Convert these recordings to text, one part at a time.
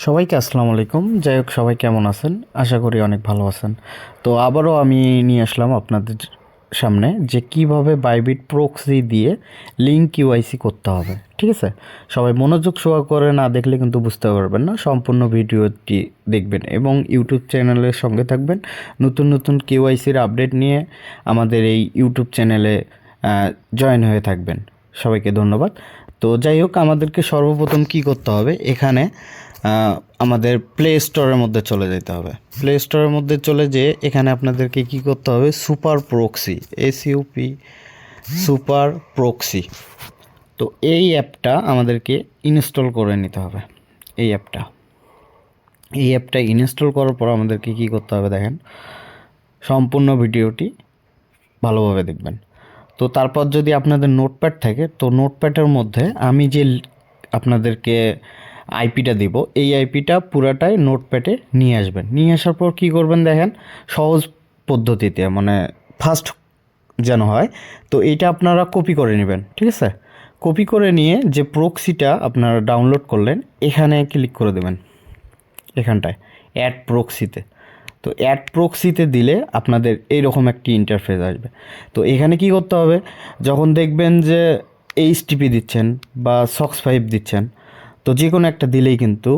সবাইকে আসসালামু আলাইকুম। যাই হোক, সবাই কেমন আছেন? আশা করি অনেক ভালো আছেন। তো আবারও আমি নিয়ে আসলাম আপনাদের সামনে যে কিভাবে বাইবিট প্রক্সি দিয়ে লিঙ্ক কিউআইসি করতে হবে। ঠিক আছে, সবাই মনোযোগ সহকারে না দেখলে কিন্তু বুঝতে পারবেন না। সম্পূর্ণ ভিডিওটি দেখবেন এবং ইউটিউব চ্যানেলের সঙ্গে থাকবেন। নতুন নতুন কিউআইসির আপডেট নিয়ে আমাদের এই ইউটিউব চ্যানেলে জয়েন হয়ে থাকবেন। সবাইকে ধন্যবাদ। তো যাই হোক, আমাদেরকে সর্বপ্রথম কি করতে হবে, এখানে আমাদের প্লে স্টোরের মধ্যে চলে যেতে হবে। প্লে স্টোরের মধ্যে চলে যেয়ে এখানে আপনাদেরকে কি করতে হবে, super proxy, SUP super proxy. তো এই অ্যাপটা আমাদেরকে ইনস্টল করে নিতে হবে। এই অ্যাপটা ইনস্টল করার পর আমাদেরকে কি করতে হবে দেখেন, সম্পূর্ণ ভিডিওটি ভালোভাবে দেখবেন। তো তারপর যদি আপনাদের নোটপ্যাড থাকে, তো নোটপ্যাডের মধ্যে আমি যে আপনাদেরকে আইপিটা দিব, এই আইপিটা পুরাটাই নোটপ্যাডে নিয়ে আসবেন। নিয়ে আসার পর কী করবেন দেখেন, সহজ পদ্ধতিতে, মানে ফাস্ট যেন হয়, তো এইটা আপনারা কপি করে নেবেন। ঠিক আছে, কপি করে নিয়ে যে প্রক্সিটা আপনারা ডাউনলোড করলেন, এখানে ক্লিক করে দেবেন, এখানটায় অ্যাড প্রক্সিতে। তো অ্যাড প্রক্সিতে দিলে আপনাদের এইরকম একটি ইন্টারফেস আসবে। তো এখানে কি করতে হবে, যখন দেখবেন যে এইচটিপি দিচ্ছেন বা সক্স 5 দিচ্ছেন, তো যে কোনো একটা দিলেই কিন্তু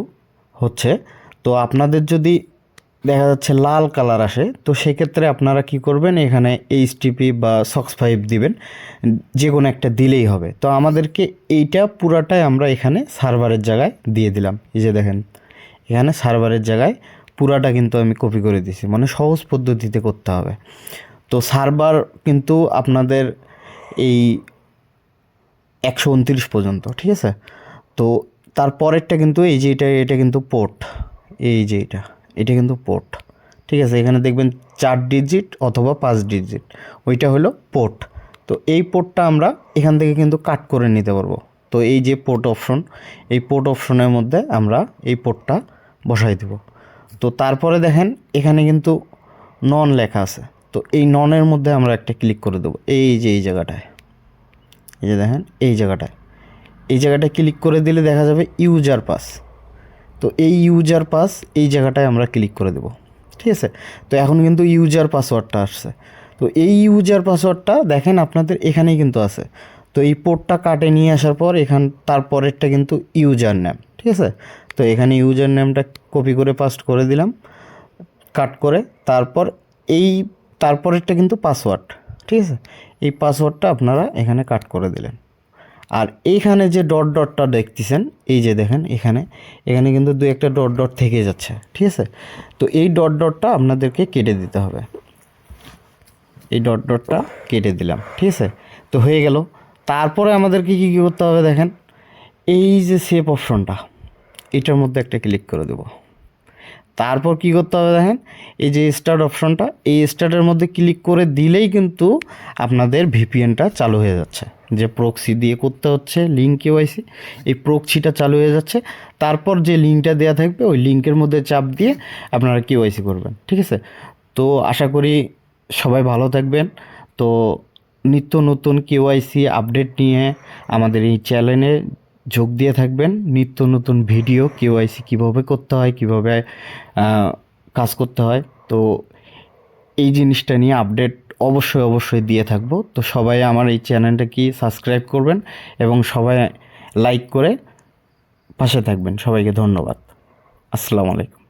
হচ্ছে। তো আপনাদের যদি দেখা যাচ্ছে লাল কালার আসে, তো সেক্ষেত্রে আপনারা কি করবেন, এখানে এইচটিপি বা সক্স 5 দিবেন, যে কোনো একটা দিলেই হবে। তো আমাদেরকে এইটা পুরাটাই আমরা এখানে সার্ভারের জায়গায় দিয়ে দিলাম। এই যে দেখেন, এখানে সার্ভারের জায়গায় পুরাটা কিন্তু আমি কপি করে দিছি, মানে সহজ পদ্ধতিতে করতে হবে। তো সার্ভার কিন্তু আপনাদের এই 129 পর্যন্ত। ঠিক আছে, তো তারপরেরটা কিন্তু এই যে এটা কিন্তু পোর্ট, এই যে এটা কিন্তু পোর্ট। ঠিক আছে, এখানে দেখবেন 4 ডিজিট অথবা 5 ডিজিট, ওইটা হলো পোর্ট। তো এই পোর্টটা আমরা এখান থেকে কিন্তু কাট করে নিতে পারবো। তো এই যে পোর্ট অপশন, এই পোর্ট অপশনের মধ্যে আমরা এই পোর্টটা বসাই দেব। তো তারপরে দেখেন এখানে কিন্তু নন লেখা আছে, তো এই ননের মধ্যে আমরা একটা ক্লিক করে দেবো। এই যে এই জায়গাটায়, এই যে দেখেন এই জায়গাটায় ক্লিক করে দিলে দেখা যাবে ইউজার পাস। তো এই ইউজার পাস এই জায়গাটায় আমরা ক্লিক করে দেব। ঠিক আছে, তো এখন কিন্তু ইউজার পাসওয়ার্ডটা আসছে। তো এই ইউজার পাসওয়ার্ডটা দেখেন আপনাদের এখানেই কিন্তু আছে। তো এই পোর্টটা কাটে নিয়ে আসার পর তারপরেরটা কিন্তু ইউজার নেম। ঠিক আছে, তো এখানে ইউজার নেমটা কপি করে পাস্ট করে দিলাম, কাট করে। তারপর তারপরেরটা কিন্তু পাসওয়ার্ড। ঠিক আছে, এই পাসওয়ার্ডটা আপনারা এখানে কাট করে দিলেন। আর এইখানে যে ডট ডটটা দেখতেছেন, এই যে দেখেন এখানে কিন্তু দু একটা ডট ডট থেকে যাচ্ছে। ঠিক আছে, তো এই ডট ডটটা আপনাদেরকে কেটে দিতে হবে। এই ডট ডটটা কেটে দিলাম। ঠিক আছে, তো হয়ে গেল। তারপরে আমাদেরকে কী কী করতে হবে দেখেন, এই যে সেভ অপশনটা, এটার মধ্যে একটা ক্লিক করে দেবো। তারপর কি করতে হবে দেখেন, এই যে স্টার্ট অপশনটা, এই স্টার্টের মধ্যে ক্লিক করে দিলেই কিন্তু আপনাদের ভিপিএনটা চালু হয়ে যাচ্ছে। যে প্রক্সি দিয়ে করতে হচ্ছে লিঙ্ক কেওয়াইসি, এই প্রক্সিটা চালু হয়ে যাচ্ছে। তারপর যে লিঙ্কটা দেওয়া থাকবে, ওই লিঙ্কের মধ্যে চাপ দিয়ে আপনারা কেওয়াইসি করবেন। ঠিক আছে, তো আশা করি সবাই ভালো থাকবেন। তো নিত্য নতুন কেওয়াইসি আপডেট নিয়ে আমাদের এই চ্যানেলে যোগ দিয়ে থাকবেন। নিত্য নতুন ভিডিও কেওয়াইসি কীভাবে করতে হয়, কীভাবে কাজ করতে হয়, তো এই জিনিসটা নিয়ে আপডেট অবশ্যই দিয়ে থাকবো। তো সবাই আমার এই চ্যানেলটা কি সাবস্ক্রাইব করবেন এবং সবাই লাইক করে পাশে থাকবেন। সবাইকে ধন্যবাদ। আসসালামু আলাইকুম।